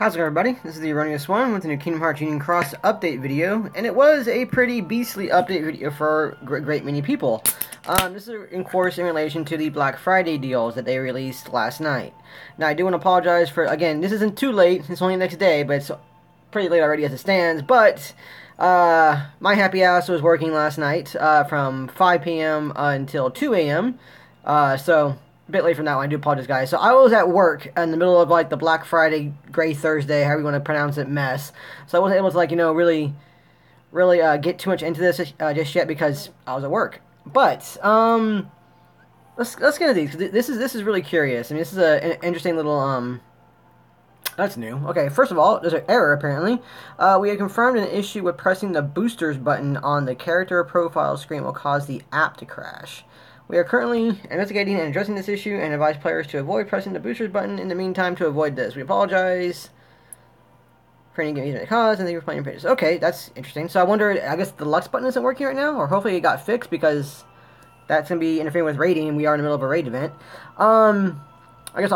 How's it going, everybody? This is the Erroneous One with the new Kingdom Hearts Union Cross update video, and it was a pretty beastly update video for a great many people. This is, in course, in relation to the Black Friday deals that they released last night. Now, I do want to apologize for, again, this isn't too late, it's only the next day, but it's pretty late already as it stands, but my happy ass was working last night from 5 p.m. Until 2 a.m., so a bit late from that one. I do apologize, guys. So I was at work in the middle of like the Black Friday, Gray Thursday, however you want to pronounce it, mess. So I wasn't able to like really get too much into this just yet because I was at work. But let's get into these. This is really curious. I mean, this is an interesting little That's new. Okay, first of all, there's an error apparently. We have confirmed an issue with pressing the boosters button on the character profile screen will cause the app to crash. We are currently investigating and addressing this issue and advise players to avoid pressing the boosters button in the meantime to avoid this. We apologize for any inconvenience it caused and thank you for playing your pages. Okay, that's interesting. So I wonder, I guess the Lux button isn't working right now, or hopefully it got fixed because that's going to be interfering with raiding and we are in the middle of a raid event. I guess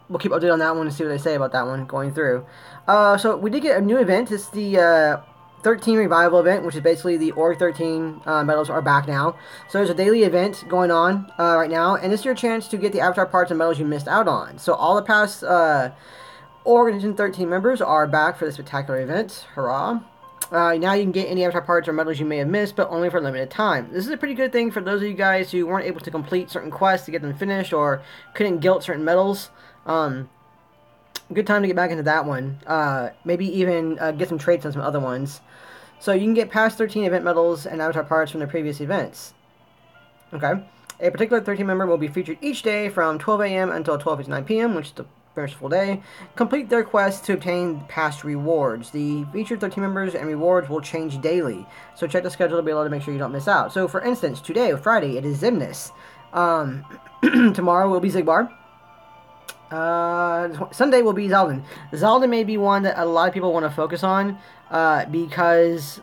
we'll keep updated on that one and see what they say about that one going through. So we did get a new event. It's the 13 Revival event, which is basically the Org 13 medals are back now. So there's a daily event going on right now, and this is your chance to get the avatar parts and medals you missed out on. So all the past Org 13 members are back for this spectacular event. Hurrah! Now you can get any avatar parts or medals you may have missed, but only for a limited time. This is a pretty good thing for those of you guys who weren't able to complete certain quests to get them finished or couldn't guilt certain medals. Good time to get back into that one. Maybe even get some traits on some other ones. So you can get past 13 event medals and avatar parts from the previous events. Okay. A particular 13 member will be featured each day from 12 a.m. until 12:59 p.m., which is the first full day. Complete their quests to obtain past rewards. The featured 13 members and rewards will change daily. So check the schedule to be able to make sure you don't miss out. So for instance, today, Friday, it is Xemnas. Tomorrow will be Xigbar. Sunday will be Xaldin. Xaldin may be one that a lot of people want to focus on because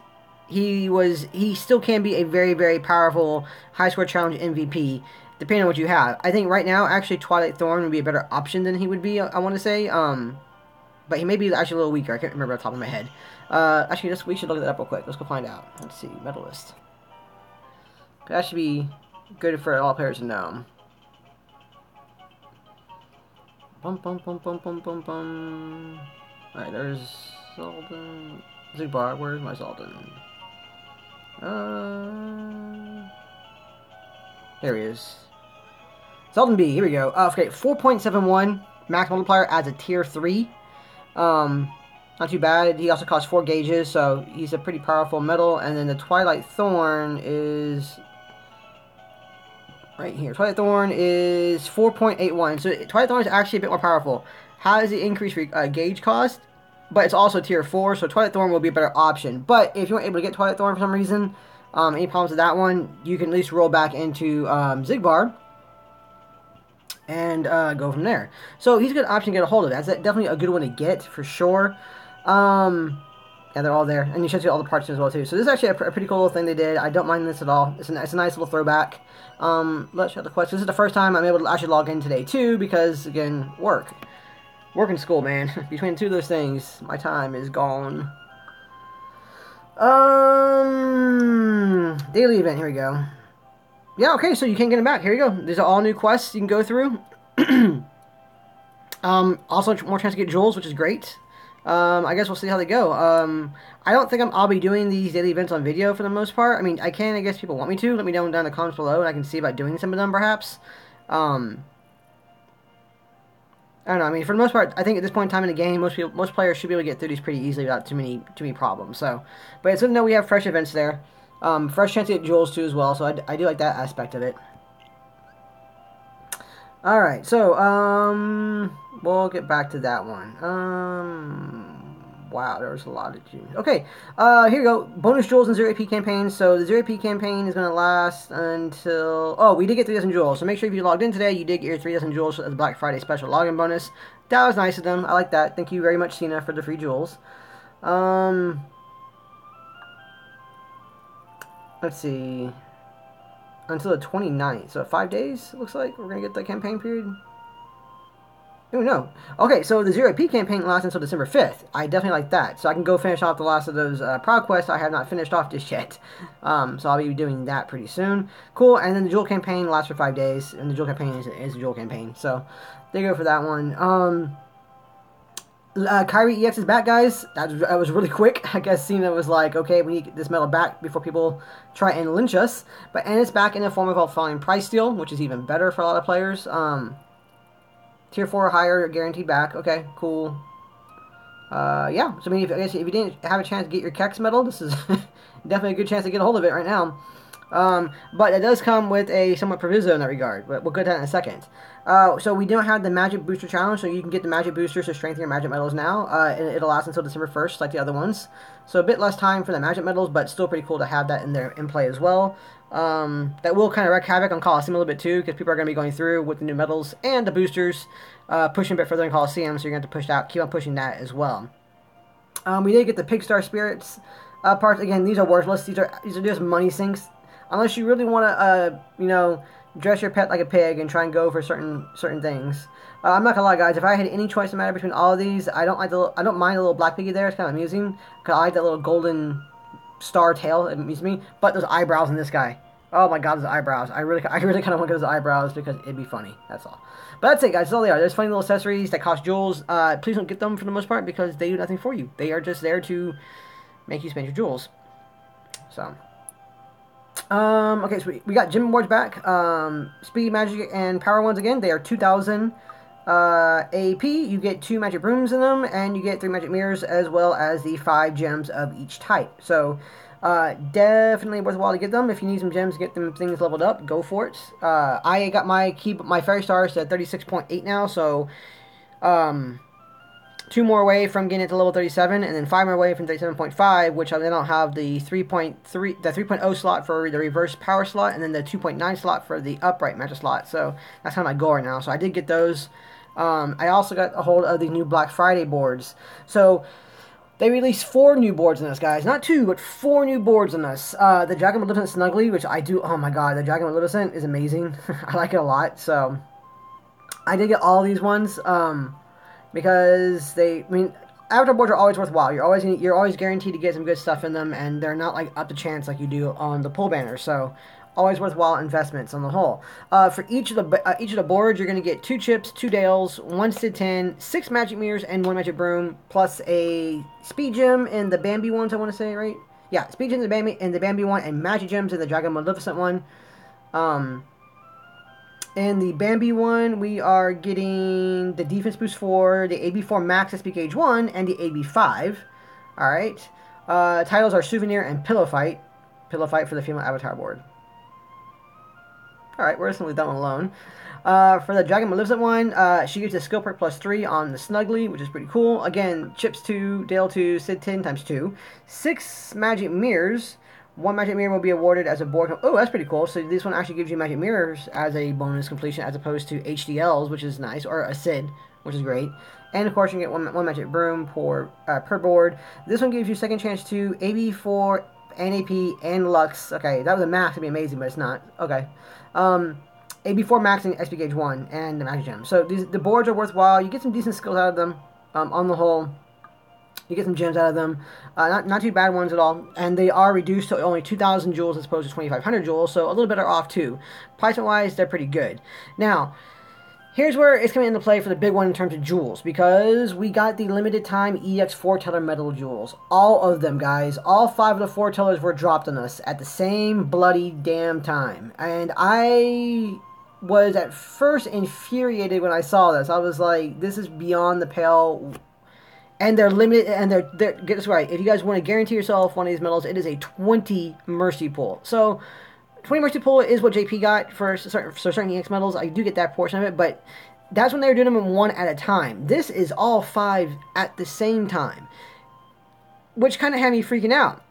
he still can be a very, very powerful high score challenge MVP depending on what you have. I think right now actually Twilight Thorn would be a better option than he would be, I want to say. But he may be actually a little weaker. I can't remember off the top of my head. Actually, we should look that up real quick. Let's go find out. Let's see. Medalist. That should be good for all players to know. Bum bum bum bum bum bum bum. Alright, there's Xaldin. Xigbar, where's my Xaldin? There he is. Xaldin B, here we go. Okay, 4.71 max multiplier adds a tier 3. Not too bad. He also costs 4 gauges, so he's a pretty powerful medal. And then the Twilight Thorn is right here. Twilight Thorn is 4.81. So Twilight Thorn is actually a bit more powerful. Has the increased gauge cost, but it's also tier 4, so Twilight Thorn will be a better option. But if you weren't able to get Twilight Thorn for some reason, any problems with that one, you can at least roll back into Xigbar and go from there. So he's a good option to get a hold of. That's definitely a good one to get for sure. Yeah, they're all there, and you should see all the parts as well too. So this is actually a pretty cool little thing they did. I don't mind this at all. It's a nice little throwback. Let's check the quest. This is the first time I'm able to actually log in today too, because again, work and school, man. Between the two of those things, my time is gone. Daily event. Here we go. Yeah, okay. So you can't get them back. Here you go. These are all new quests you can go through. Also, more chance to get jewels, which is great. I guess we'll see how they go. I don't think I'll be doing these daily events on video for the most part. I mean, I can, I guess people want me to. Let me know down in the comments below, and I can see about doing some of them, perhaps. I don't know. I mean, for the most part, I think at this point in time in the game, most players should be able to get through these pretty easily without too many problems. So, but it's good to know we have fresh events there. Fresh chance to get jewels too as well. So I do like that aspect of it. All right, so we'll get back to that one. Wow, there was a lot of jewels. Okay, here we go. Bonus jewels in 0 AP campaign. So the 0 AP campaign is going to last until... Oh, we did get 3 dozen jewels. So make sure if you logged in today, you did get your 3 dozen jewels as a Black Friday special login bonus. That was nice of them. I like that. Thank you very much, Cena, for the free jewels. Let's see. Until the 29th. So 5 days, it looks like. We're going to get the campaign period. Oh no. Okay, so the 0 P campaign lasts until December 5th. I definitely like that. So I can go finish off the last of those Proud quests I have not finished off just yet. So I'll be doing that pretty soon. Cool, and then the Jewel campaign lasts for 5 days, and the Jewel campaign is a Jewel campaign. So there you go for that one. Kyrie EX is back, guys. That was really quick. I guess Cena was like, okay, we need this medal back before people try and lynch us. And it's back in the form of a falling price steal, which is even better for a lot of players. Tier 4 or higher, guaranteed back. Okay, cool. Yeah, so I mean, I guess if you didn't have a chance to get your Kex medal, this is definitely a good chance to get a hold of it right now. But it does come with a somewhat proviso in that regard, but we'll go to that in a second. So we don't have the Magic Booster Challenge, so you can get the Magic Boosters to strengthen your Magic Medals now, and it'll last until December 1st, like the other ones. So a bit less time for the Magic Medals, but still pretty cool to have that in play as well. That will kind of wreak havoc on Coliseum a little bit too, because people are going to be going through with the new medals and the boosters, pushing a bit further in Coliseum, so you're going to have to keep on pushing that as well. We did get the Pigstar Spirits parts. Again, these are worthless. These are just money sinks. Unless you really want to, you know, dress your pet like a pig and try and go for certain things. I'm not gonna lie, guys. If I had any choice to matter between all of these, I don't mind the little black piggy there. It's kind of amusing. Cause I like that little golden star tail. It amuses me. But those eyebrows in this guy. Oh my God, those eyebrows. I really kind of want to get those eyebrows because it'd be funny. That's all. But that's it, guys. That's all they are. There's funny little accessories that cost jewels. Please don't get them for the most part because they do nothing for you. They are just there to make you spend your jewels. So. Okay, so we got gym awards back. Speed, magic, and power ones again. They are 2,000 AP. You get 2 magic brooms in them, and you get 3 magic mirrors, as well as the 5 gems of each type. So, definitely worthwhile to get them. If you need some gems to get them things leveled up, go for it. I got my fairy stars at 36.8 now, so 2 more away from getting it to level 37, and then 5 more away from 37.5, which then I'll have the 3.0 slot for the reverse power slot, and then the 2.9 slot for the upright magic slot. So that's kind of my goal right now. So I did get those. I also got a hold of the new Black Friday boards. So they released 4 new boards in this, guys. Not 2, but 4 new boards in this. The Dragon Magnificent Snuggly, which I do. Oh my God, the Dragon Magnificent is amazing. I like it a lot. So I did get all these ones. Because Avatar boards are always worthwhile. You're always guaranteed to get some good stuff in them, and they're not like up to chance like you do on the pull banners. So, always worthwhile investments on the whole. For each of the boards, you're going to get 2 chips, 2 Dales, 1 Sid 10, 6 magic mirrors, and 1 magic broom, plus a speed gem in the Bambi ones. I want to say right. Yeah, speed gems in the Bambi one, and magic gems in the Dragon Maleficent one. In the Bambi one, we are getting the defense boost for the AB4 Max SP Gauge 1 and the AB5. Alright. Titles are Souvenir and Pillow Fight. Pillow Fight for the female avatar board. Alright, we're just going to leave that one alone. For the Dragon Maleficent one, she gets a skill perk plus 3 on the Snuggly, which is pretty cool. Again, chips 2, Dale 2, Sid 10 times 2. 6 magic mirrors. 1 magic mirror will be awarded as a board. Oh, that's pretty cool. So this one actually gives you magic mirrors as a bonus completion as opposed to HDLs, which is nice, or a Sid, which is great. And of course, you get one magic broom per board. This one gives you second chance to AB4, NAP, and Lux. Okay, that was a max. It'd be amazing, but it's not. Okay. AB4 Max and SP Gauge 1 and the magic gem. So the boards are worthwhile. You get some decent skills out of them on the whole. You get some gems out of them. Not too bad ones at all. And they are reduced to only 2,000 jewels as opposed to 2,500 jewels. So a little better off too. Price-wise, they're pretty good. Now, here's where it's coming into play for the big one in terms of jewels. Because we got the limited time EX Foreteller medal jewels. All of them, guys. All 5 of the Foretellers were dropped on us at the same bloody damn time. And I was at first infuriated when I saw this. I was like, this is beyond the pale. And they're limited, and they're get this right. If you guys want to guarantee yourself one of these medals, it is a 20 mercy pull. So, 20 mercy pull is what JP got for certain EX medals. I do get that portion of it, but that's when they were doing them in 1 at a time. This is all 5 at the same time, which kind of had me freaking out.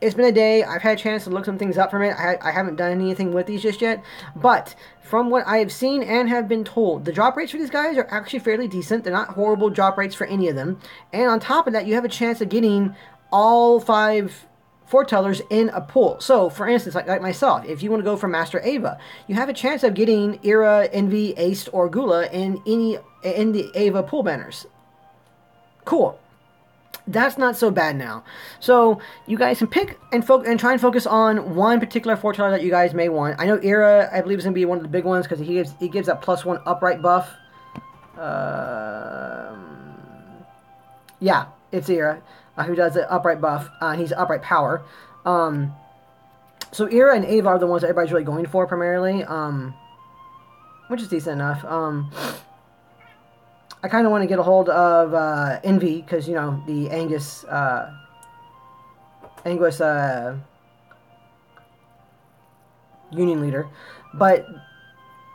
It's been a day. I've had a chance to look some things up from it. I haven't done anything with these just yet. But from what I have seen and have been told, the drop rates for these guys are actually fairly decent. They're not horrible drop rates for any of them. And on top of that, you have a chance of getting all 5 foretellers in a pool. So, for instance, like myself, if you want to go for Master Ava, you have a chance of getting Era, Envy, Ace, or Gula in the Ava pool banners. Cool. That's not so bad now. So you guys can pick and try and focus on one particular foreteller that you guys may want. I know Era, I believe, is going to be one of the big ones because he gives that +1 upright buff. Yeah, it's Era who does the upright buff. He's upright power. So Era and Ava are the ones that everybody's really going for primarily, which is decent enough. I kind of want to get a hold of Envy because, you know, the Angus union leader, but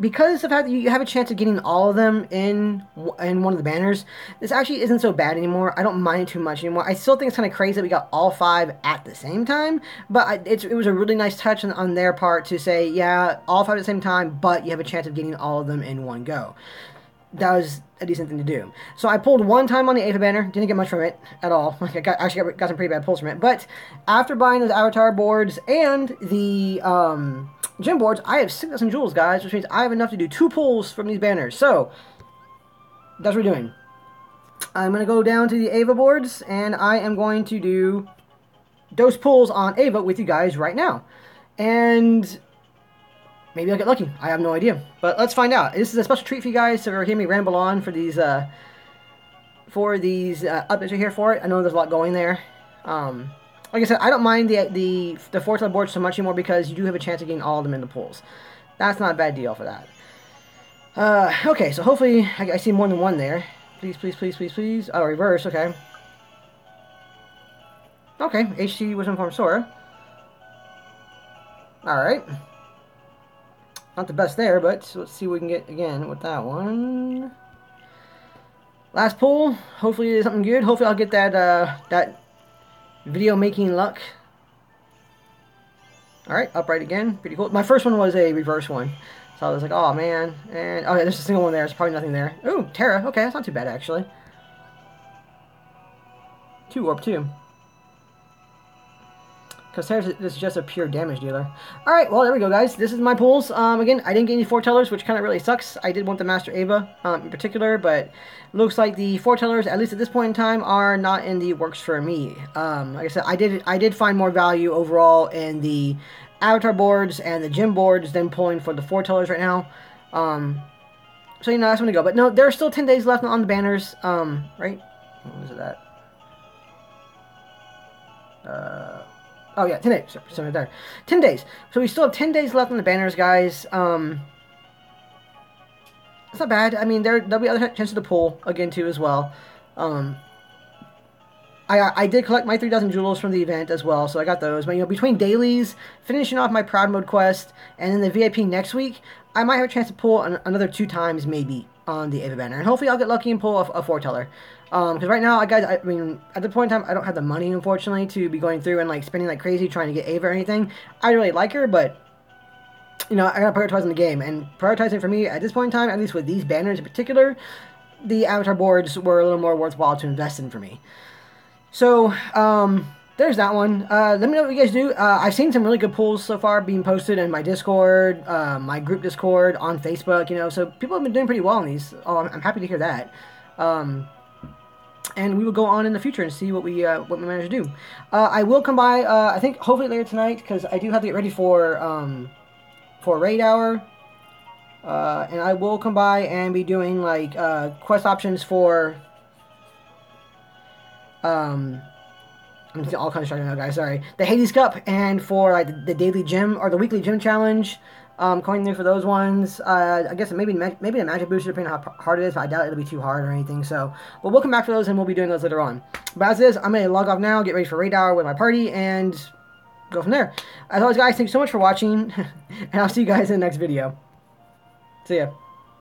because of how you have a chance of getting all of them in one of the banners, this actually isn't so bad anymore. I don't mind it too much anymore. I still think it's kind of crazy that we got all 5 at the same time, but it was a really nice touch on their part to say, yeah, all 5 at the same time, but you have a chance of getting all of them in one go. That was a decent thing to do. So I pulled one time on the Ava banner, didn't get much from it at all. Like I got some pretty bad pulls from it. But after buying those avatar boards and the gym boards, I have 6,000 jewels, guys, which means I have enough to do 2 pulls from these banners. So that's what we're doing. I'm going to go down to the Ava boards, and I am going to do those pulls on Ava with you guys right now. And maybe I'll get lucky. I have no idea. But let's find out. This is a special treat for you guys to hear me ramble on for these updates are here for it. I know there's a lot going there. Like I said, I don't mind the Foreteller board so much anymore because you do have a chance of getting all of them in the pools. That's not a bad deal for that. Okay, so hopefully I see more than one there. Please, please, please, please, please. Oh, reverse, okay. Okay, HT was informed Sora. Alright. Not the best there, but let's see what we can get again with that one. Last pull. Hopefully it's something good. Hopefully I'll get that video making luck. Alright, upright again. Pretty cool. My first one was a reverse one. So I was like, oh man. And okay, there's a single one there. There's probably nothing there. Ooh, Terra. Okay, that's not too bad actually. 2 Warp 2. Because Terra is just a pure damage dealer. Alright, well there we go guys. This is my pulls. Again, I didn't get any foretellers, which kind of really sucks. I did want the Master Ava in particular, but looks like the foretellers, at least at this point in time, are not in the works for me. Like I said, I did find more value overall in the avatar boards and the gym boards than pulling for the foretellers right now. So you know, that's when to go. But no, there are still 10 days left on the banners. Right? What was it at? Oh yeah, 10 days. So right there. 10 days. So we still have 10 days left on the banners, guys. It's not bad. I mean, there'll be other chances to pull again too as well. I did collect my 3,000 jewels from the event as well, so I got those. But you know, between dailies, finishing off my Proud Mode quest, and then the VIP next week, I might have a chance to pull another 2 times maybe on the Ava banner, and hopefully I'll get lucky and pull a foreteller. Because right now, I mean, at the point in time, I don't have the money, unfortunately, to be going through and like spending like crazy trying to get Ava or anything. I really like her, but you know, I gotta prioritize in the game, and prioritizing for me at this point in time, at least with these banners in particular, the avatar boards were a little more worthwhile to invest in for me. So, there's that one. Let me know what you guys do. I've seen some really good pulls so far being posted in my Discord, my group Discord, on Facebook, you know, so people have been doing pretty well on these. Oh, I'm happy to hear that. And we will go on in the future and see what we manage to do. I will come by, I think, hopefully later tonight, because I do have to get ready for raid hour. And I will come by and be doing, like, quest options for... I'm all kind of starting now, guys, sorry. The Hades Cup, and for like the daily gym, or the weekly gym challenge. Going there for those ones. I guess maybe a magic booster, depending on how hard it is, but I doubt it'll be too hard or anything, so. But we'll come back for those, and we'll be doing those later on. But as is, I'm going to log off now, get ready for raid hour with my party, and go from there. As always, guys, thank you so much for watching, and I'll see you guys in the next video. See ya.